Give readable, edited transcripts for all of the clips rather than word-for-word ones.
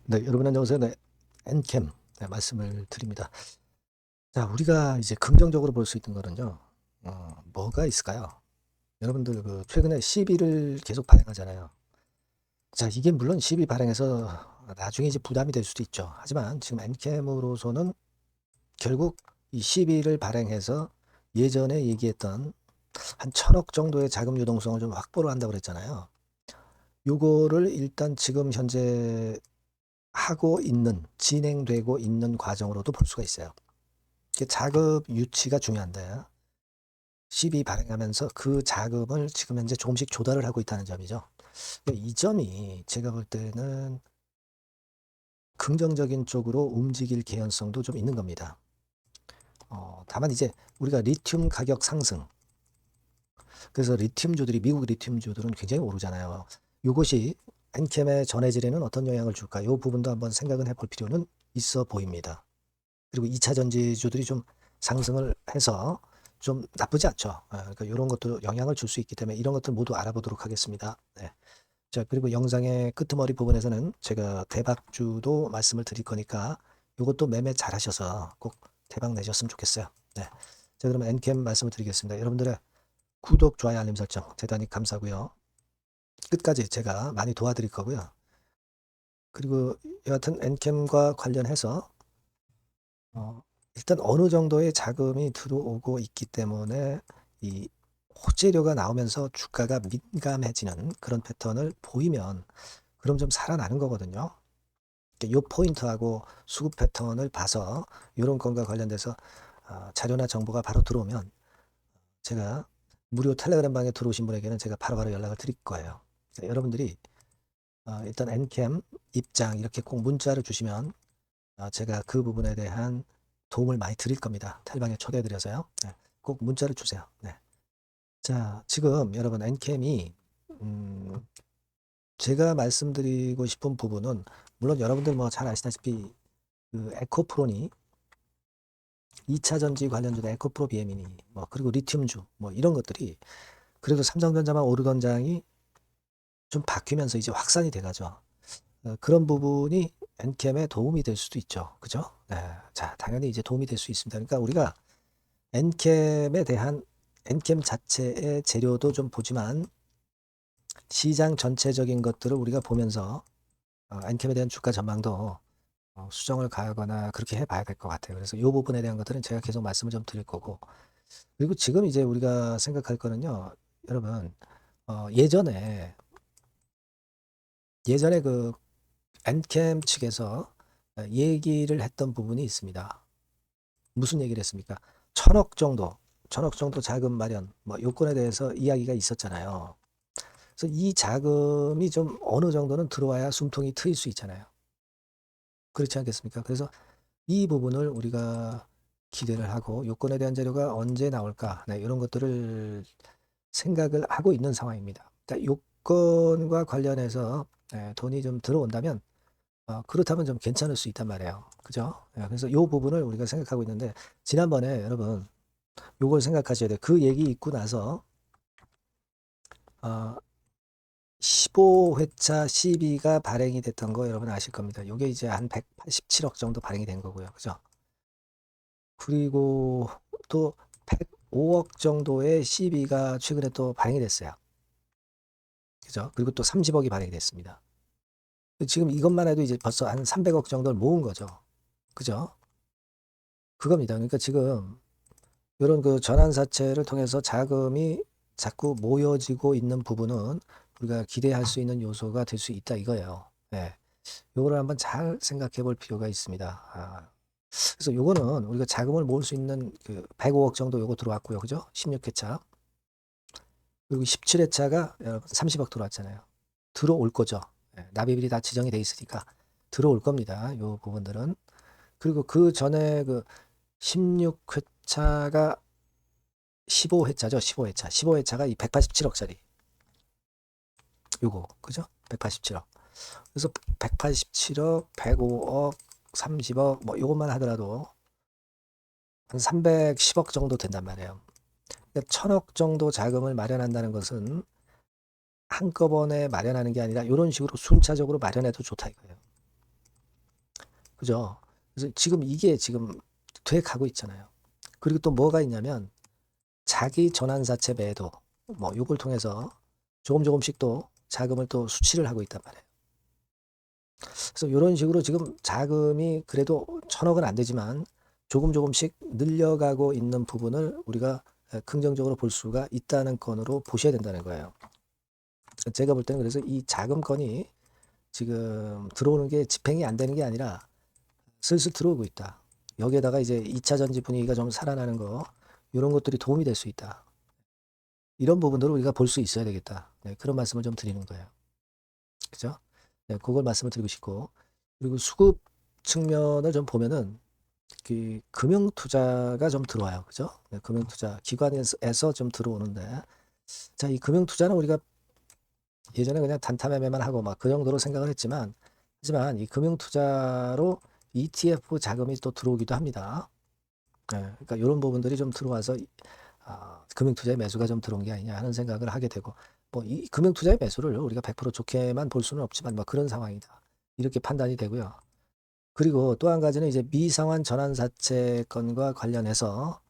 네, 여러분 안녕하세요. 네, 엔캠 말씀을 드립니다. 자, 우리가 이제 긍정적으로 볼 수 있는 거는요. 뭐가 있을까요? 여러분들 그 최근에 시비를 계속 발행하잖아요. 자, 이게 물론 시비 발행해서 나중에 이제 부담이 될 수도 있죠. 하지만 지금 엔캠으로서는 결국 이 시비를 발행해서 예전에 얘기했던 한 1,000억 정도의 자금 유동성을 좀 확보를 한다고 그랬잖아요. 요거를 일단 지금 현재 하고 있는, 진행되고 있는 과정으로도 볼 수가 있어요. 자금 유치가 중요한데 시비 발행하면서 그 자금을 지금 현재 조금씩 조달을 하고 있다는 점이죠. 이 점이 제가 볼 때는 긍정적인 쪽으로 움직일 개연성도 좀 있는 겁니다. 다만 이제 우리가 리튬 가격 상승, 그래서 리튬주들이 미국 리튬주들은 굉장히 오르잖아요. 이것이 엔캠의 전해질에는 어떤 영향을 줄까? 이 부분도 한번 생각을 해볼 필요는 있어 보입니다. 그리고 2차 전지주들이 좀 상승을 해서 좀 나쁘지 않죠. 그러니까 이런 것도 영향을 줄 수 있기 때문에 이런 것들 모두 알아보도록 하겠습니다. 네. 자, 그리고 영상의 끄트머리 부분에서는 제가 대박주도 말씀을 드릴 거니까 이것도 매매 잘 하셔서 꼭 대박 내셨으면 좋겠어요. 네. 자, 그러면 엔캠 말씀을 드리겠습니다. 여러분들의 구독, 좋아요, 알림 설정 대단히 감사하고요. 끝까지 제가 많이 도와드릴 거고요. 그리고 여하튼 엔캠과 관련해서 일단 어느 정도의 자금이 들어오고 있기 때문에 이 호재료가 나오면서 주가가 민감해지는 그런 패턴을 보이면 그럼 좀 살아나는 거거든요. 이 포인트하고 수급 패턴을 봐서 이런 건과 관련돼서 자료나 정보가 바로 들어오면 제가 무료 텔레그램 방에 들어오신 분에게는 제가 바로바로 연락을 드릴 거예요. 여러분들이 일단 엔캠 입장 이렇게 꼭 문자를 주시면 제가 그 부분에 대한 도움을 많이 드릴 겁니다. 텔방에 초대해 드려서요. 네, 꼭 문자를 주세요. 네. 자, 지금 여러분 엔캠이 제가 말씀드리고 싶은 부분은 물론 여러분들 뭐 잘 아시다시피 그 에코프로니 2차 전지 관련주 에코프로 BM이니 뭐 그리고 리튬주 뭐 이런 것들이 그래도 삼성전자만 오르던 장이 좀 바뀌면서 이제 확산이 돼가죠. 그런 부분이 엔캠에 도움이 될 수도 있죠. 그죠? 네. 자, 당연히 이제 도움이 될 수 있습니다. 그러니까 우리가 엔캠에 대한 엔캠 자체의 재료도 좀 보지만 시장 전체적인 것들을 우리가 보면서 엔캠에 대한 주가 전망도 수정을 가거나 그렇게 해봐야 될 것 같아요. 그래서 이 부분에 대한 것들은 제가 계속 말씀을 좀 드릴 거고 그리고 지금 이제 우리가 생각할 거는요, 여러분 예전에 그 엔캠 측에서 얘기를 했던 부분이 있습니다. 무슨 얘기를 했습니까? 1,000억 정도, 1,000억 정도 자금 마련, 뭐 요건에 대해서 이야기가 있었잖아요. 그래서 이 자금이 좀 어느 정도는 들어와야 숨통이 트일 수 있잖아요. 그렇지 않겠습니까? 그래서 이 부분을 우리가 기대를 하고 요건에 대한 자료가 언제 나올까? 네, 이런 것들을 생각을 하고 있는 상황입니다. 그러니까 요건과 관련해서 돈이 좀 들어온다면 그렇다면 좀 괜찮을 수 있단 말이에요. 그죠? 그래서 이 부분을 우리가 생각하고 있는데 지난번에 여러분 요걸 생각하셔야 돼요. 그 얘기 있고 나서 어, 15회차 CB가 발행이 됐던 거 여러분 아실 겁니다. 요게 이제 한 187억 정도 발행이 된 거고요. 그죠? 그리고 또 105억 정도의 CB가 최근에 또 발행이 됐어요. 그죠? 그리고 또 30억이 발행이 됐습니다. 지금 이것만 해도 이제 벌써 한 300억 정도를 모은 거죠. 그죠? 그겁니다. 그러니까 지금 이런 그 전환사채를 통해서 자금이 자꾸 모여지고 있는 부분은 우리가 기대할 수 있는 요소가 될 수 있다 이거예요. 네. 요거를 한번 잘 생각해 볼 필요가 있습니다. 그래서 요거는 우리가 자금을 모을 수 있는 그 105억 정도 요거 들어왔고요. 그죠? 16회차. 그리고 17회차가 여러분 30억 들어왔잖아요. 들어올 거죠. 네. 납입일이 다 지정이 돼 있으니까 들어올 겁니다. 요 부분들은. 그리고 그 전에 그 16회차가 15회차죠. 15회차. 15회차가 이 187억짜리. 요거. 그죠? 187억. 그래서 187억, 105억, 30억, 뭐 요것만 하더라도 한 310억 정도 된단 말이에요. 그러니까 1,000억 정도 자금을 마련한다는 것은 한꺼번에 마련하는 게 아니라 이런 식으로 순차적으로 마련해도 좋다 이거예요. 그죠? 그래서 지금 이게 지금 돼 가고 있잖아요. 그리고 또 뭐가 있냐면 자기 전환사채 매도 뭐 요걸 통해서 조금씩 또 자금을 또 수취를 하고 있단 말이에요. 그래서 이런 식으로 지금 자금이 그래도 1,000억은 안 되지만 조금씩 늘려가고 있는 부분을 우리가 긍정적으로 볼 수가 있다는 건으로 보셔야 된다는 거예요. 제가 볼 때는 그래서 이 자금건이 지금 들어오는 게 집행이 안 되는 게 아니라 슬슬 들어오고 있다. 여기에다가 이제 2차 전지 분위기가 좀 살아나는 거 이런 것들이 도움이 될 수 있다. 이런 부분들을 우리가 볼 수 있어야 되겠다. 네, 그런 말씀을 좀 드리는 거예요. 그죠? 네, 그걸 말씀을 드리고 싶고 그리고 수급 측면을 좀 보면은 그 금융 투자가 좀 들어와요. 그죠? 네, 금융 투자 기관에서 좀 들어오는데 자, 이 금융 투자는 우리가 예전에 그냥 단타 매매만 하고 막 그 정도로 생각을 했지만 하지만 이 금융 투자로 ETF 자금이 또 들어오기도 합니다. 네, 그러니까 이런 부분들이 좀 들어와서 금융 투자의 매수가 좀 들어온 게 아니냐 하는 생각을 하게 되고 뭐 이 금융 투자의 매수를 우리가 100% 좋게만 볼 수는 없지만 뭐 그런 상황이다. 이렇게 판단이 되고요. 그리고 또 한 가지는 이제 미상환 전환사채 건과 관련해서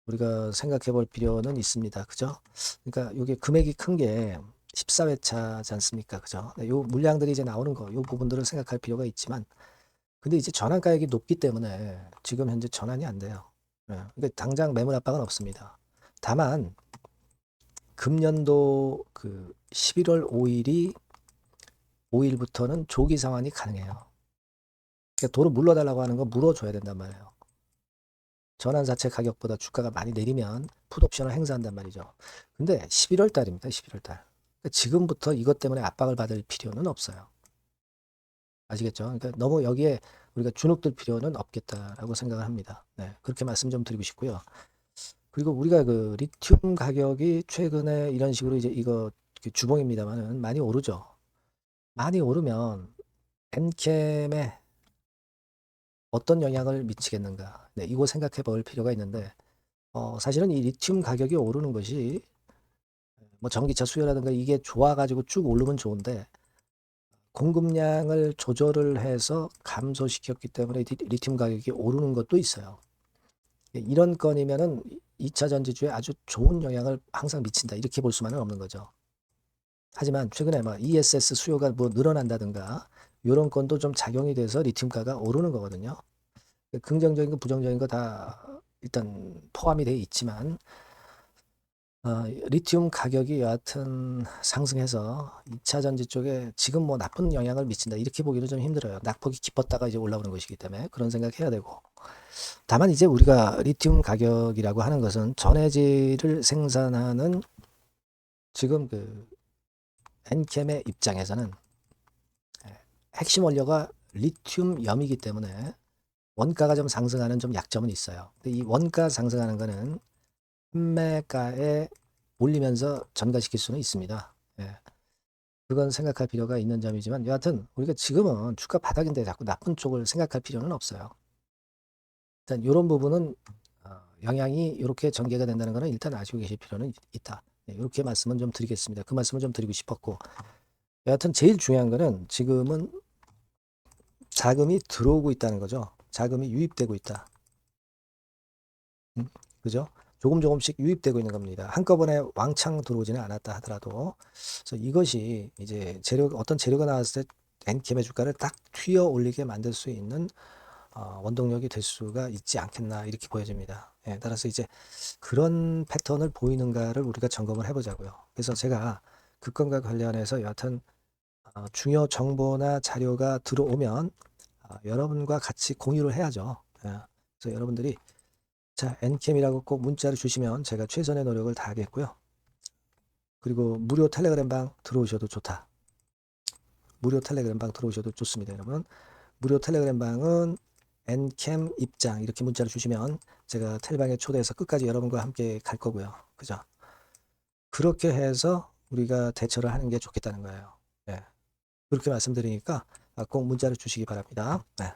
우리가 생각해 볼 필요는 있습니다. 그죠? 그러니까 이게 금액이 큰 게 14회차지 않습니까? 그죠? 네, 요 물량들이 이제 나오는 거, 요 부분들을 생각할 필요가 있지만, 근데 이제 전환가액이 높기 때문에 지금 현재 전환이 안 돼요. 예, 그러니까 당장 매물 압박은 없습니다. 다만, 금년도 그 11월 5일부터는 조기 상환이 가능해요. 그러니까 도로 물러달라고 하는 거 물어줘야 된단 말이에요. 전환사채 가격보다 주가가 많이 내리면 풋옵션을 행사한단 말이죠. 근데 11월 달입니다. 11월 달. 그러니까 지금부터 이것 때문에 압박을 받을 필요는 없어요. 아시겠죠? 그러니까 너무 여기에 우리가 주눅들 필요는 없겠다라고 생각을 합니다. 네, 그렇게 말씀 좀 드리고 싶고요. 그리고 우리가 그 리튬 가격이 최근에 이런 식으로 이제 이거 주봉입니다만은 많이 오르죠. 많이 오르면 엔캠에 어떤 영향을 미치겠는가? 네, 이거 생각해 볼 필요가 있는데 사실은 이 리튬 가격이 오르는 것이 뭐 전기차 수요라든가 이게 좋아가지고 쭉 오르면 좋은데 공급량을 조절을 해서 감소시켰기 때문에 리튬 가격이 오르는 것도 있어요. 이런 건이면은 2차 전지주에 아주 좋은 영향을 항상 미친다. 이렇게 볼 수만은 없는 거죠. 하지만 최근에 막 ESS 수요가 뭐 늘어난다든가 이런 건도 좀 작용이 돼서 리튬가가 오르는 거거든요. 긍정적인 거 부정적인 거 다 일단 포함이 돼 있지만 리튬 가격이 여하튼 상승해서 2차 전지 쪽에 지금 뭐 나쁜 영향을 미친다 이렇게 보기는 좀 힘들어요. 낙폭이 깊었다가 이제 올라오는 것이기 때문에 그런 생각해야 되고 다만 이제 우리가 리튬 가격이라고 하는 것은 전해질을 생산하는 지금 그 엔캠의 입장에서는 핵심 원료가 리튬염이기 때문에 원가가 좀 상승하는 좀 약점은 있어요. 근데 이 원가 상승하는 거는 판매가에 올리면서 전가시킬 수는 있습니다. 예. 그건 생각할 필요가 있는 점이지만 여하튼 우리가 지금은 주가 바닥인데 자꾸 나쁜 쪽을 생각할 필요는 없어요. 일단 이런 부분은 영향이 이렇게 전개가 된다는 것은 일단 아시고 계실 필요는 있다. 네, 이렇게 말씀은 좀 드리겠습니다. 그 말씀을 좀 드리고 싶었고 여하튼 제일 중요한 거는 지금은 자금이 들어오고 있다는 거죠. 자금이 유입되고 있다. 그죠? 조금씩 유입되고 있는 겁니다. 한꺼번에 왕창 들어오지는 않았다 하더라도 그래서 이것이 이제 어떤 재료가 나왔을 때 엔캠의 주가를 딱 튀어 올리게 만들 수 있는 원동력이 될 수가 있지 않겠나 이렇게 보여집니다. 예, 따라서 이제 그런 패턴을 보이는가를 우리가 점검을 해보자고요. 그래서 제가 그 건과 관련해서 여하튼 중요 정보나 자료가 들어오면 여러분과 같이 공유를 해야죠. 예, 그래서 여러분들이 자, 엔캠이라고 꼭 문자를 주시면 제가 최선의 노력을 다하겠고요. 그리고 무료 텔레그램 방 들어오셔도 좋다. 무료 텔레그램 방 들어오셔도 좋습니다, 여러분. 무료 텔레그램 방은 엔캠 입장 이렇게 문자를 주시면 제가 텔방에 초대해서 끝까지 여러분과 함께 갈 거고요. 그죠? 그렇게 해서 우리가 대처를 하는 게 좋겠다는 거예요. 네. 그렇게 말씀드리니까 꼭 문자를 주시기 바랍니다. 네.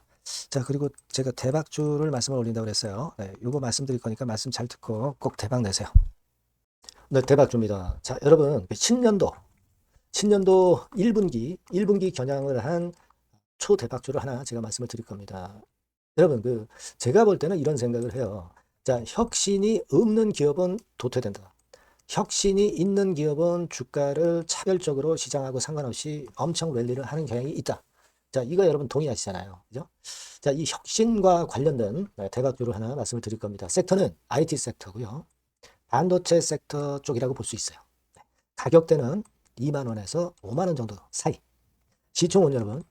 자, 그리고 제가 대박주를 말씀을 올린다고 그랬어요. 네, 요거 말씀드릴 거니까 말씀 잘 듣고 꼭 대박 내세요. 네, 대박주입니다. 자, 여러분, 신년도 1분기 겨냥을 한 초대박주를 하나 제가 말씀을 드릴 겁니다. 여러분, 제가 볼 때는 이런 생각을 해요. 자, 혁신이 없는 기업은 도태된다. 혁신이 있는 기업은 주가를 차별적으로 시장하고 상관없이 엄청 랠리를 하는 경향이 있다. 자, 이거 여러분 동의하시잖아요. 그죠? 자, 이 혁신과 관련된 대박주를 하나 말씀을 드릴 겁니다. 섹터는 IT 섹터고요. 반도체 섹터 쪽이라고 볼 수 있어요. 가격대는 2만 원에서 5만 원 정도 사이. 시총은 여러분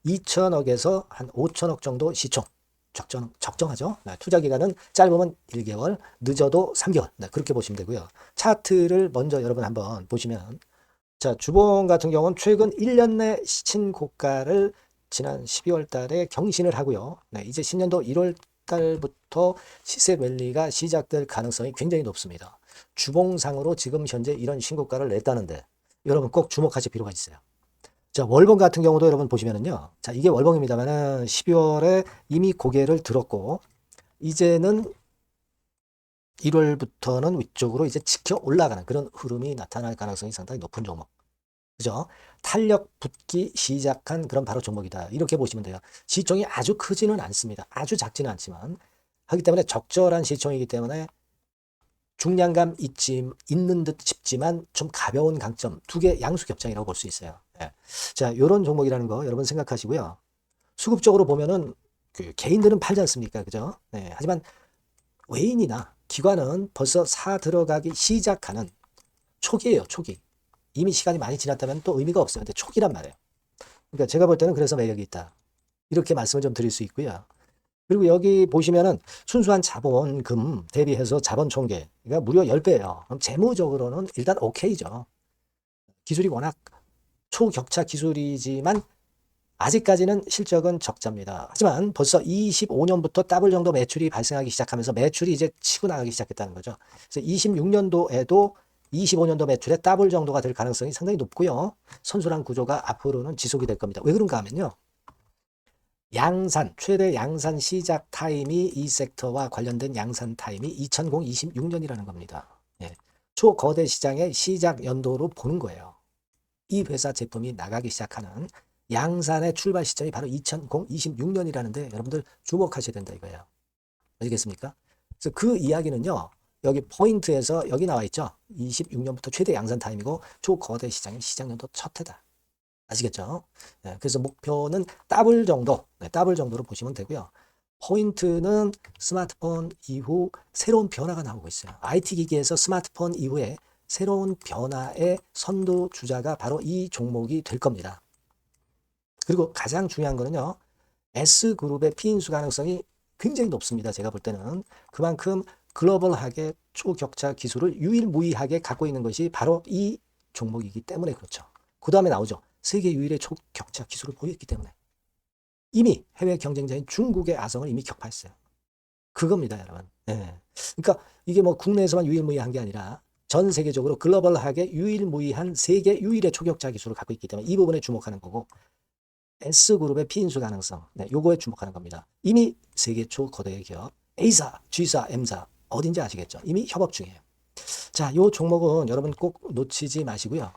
2천억에서 한 5천억 정도 시총. 적정하죠. 투자 기간은 짧으면 1개월, 늦어도 3개월. 그렇게 보시면 되고요. 차트를 먼저 여러분 한번 보시면, 자, 주봉 같은 경우는 최근 1년 내 시친 고가를 지난 12월 달에 경신을 하고요. 이제 신년도 1월 달부터 시세 랠리가 시작될 가능성이 굉장히 높습니다. 주봉상으로 지금 현재 이런 신고가를 냈다는데 여러분 꼭 주목하실 필요가 있어요. 자, 월봉 같은 경우도 여러분 보시면은요. 자, 이게 월봉입니다만은 12월에 이미 고개를 들었고, 이제는 1월부터는 위쪽으로 이제 지켜 올라가는 그런 흐름이 나타날 가능성이 상당히 높은 종목. 그죠? 탄력 붙기 시작한 그런 바로 종목이다. 이렇게 보시면 돼요. 시총이 아주 크지는 않습니다. 아주 작지는 않지만. 하기 때문에 적절한 시총이기 때문에 중량감 있는 듯 싶지만 좀 가벼운 강점, 두 개 양수 겹장이라고 볼 수 있어요. 예. 자, 이런 종목이라는 거 여러분 생각하시고요. 수급적으로 보면은 개인들은 팔지 않습니까? 그죠? 네. 하지만 외인이나 기관은 벌써 사 들어가기 시작하는 초기예요, 초기. 이미 시간이 많이 지났다면 또 의미가 없어요. 근데 초기란 말이에요. 그러니까 제가 볼 때는 그래서 매력이 있다. 이렇게 말씀을 좀 드릴 수 있고요. 그리고 여기 보시면은 순수한 자본금 대비해서 자본 총계가 무려 10배예요. 그럼 재무적으로는 일단 오케이죠. 기술이 워낙 초격차 기술이지만 아직까지는 실적은 적자입니다. 하지만 벌써 25년부터 더블 정도 매출이 발생하기 시작하면서 매출이 이제 치고 나가기 시작했다는 거죠. 그래서 26년도에도 25년도 매출의 더블 정도가 될 가능성이 상당히 높고요. 선순환 구조가 앞으로는 지속이 될 겁니다. 왜 그런가 하면요. 양산, 최대 양산 시작 타임이 이 섹터와 관련된 양산 타임이 2026년이라는 겁니다. 예. 초거대 시장의 시작 연도로 보는 거예요. 이 회사 제품이 나가기 시작하는 양산의 출발 시점이 바로 2026년이라는데 여러분들 주목하셔야 된다 이거예요. 아시겠습니까? 그래서 그 이야기는요. 여기 포인트에서 여기 나와 있죠. 26년부터 최대 양산 타임이고 초거대 시장의 시작 연도 첫 해다. 아시겠죠? 네, 그래서 목표는 더블 정도, 더블 정도로 보시면 되고요. 포인트는 스마트폰 이후 새로운 변화가 나오고 있어요. IT 기기에서 스마트폰 이후에 새로운 변화의 선두 주자가 바로 이 종목이 될 겁니다. 그리고 가장 중요한 거는요. S그룹의 피인수 가능성이 굉장히 높습니다. 제가 볼 때는. 그만큼 글로벌하게 초격차 기술을 유일무이하게 갖고 있는 것이 바로 이 종목이기 때문에 그렇죠. 그 다음에 나오죠. 세계 유일의 초격차 기술을 보였기 때문에. 이미 해외 경쟁자인 중국의 아성을 이미 격파했어요. 그겁니다, 여러분. 네. 그러니까 이게 뭐 국내에서만 유일무이한 게 아니라 전 세계적으로 글로벌하게 유일무이한 세계 유일의 초격차 기술을 갖고 있기 때문에 이 부분에 주목하는 거고 S그룹의 피인수 가능성, 요거에 주목하는 겁니다. 이미 세계 초거대 기업 A사, G사, M사 어딘지 아시겠죠? 이미 협업 중이에요. 자, 요 종목은 여러분 꼭 놓치지 마시고요.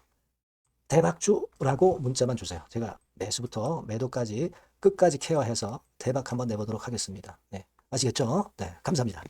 대박주라고 문자만 주세요. 제가 매수부터 매도까지 끝까지 케어해서 대박 한번 내보도록 하겠습니다. 네, 아시겠죠? 네, 감사합니다.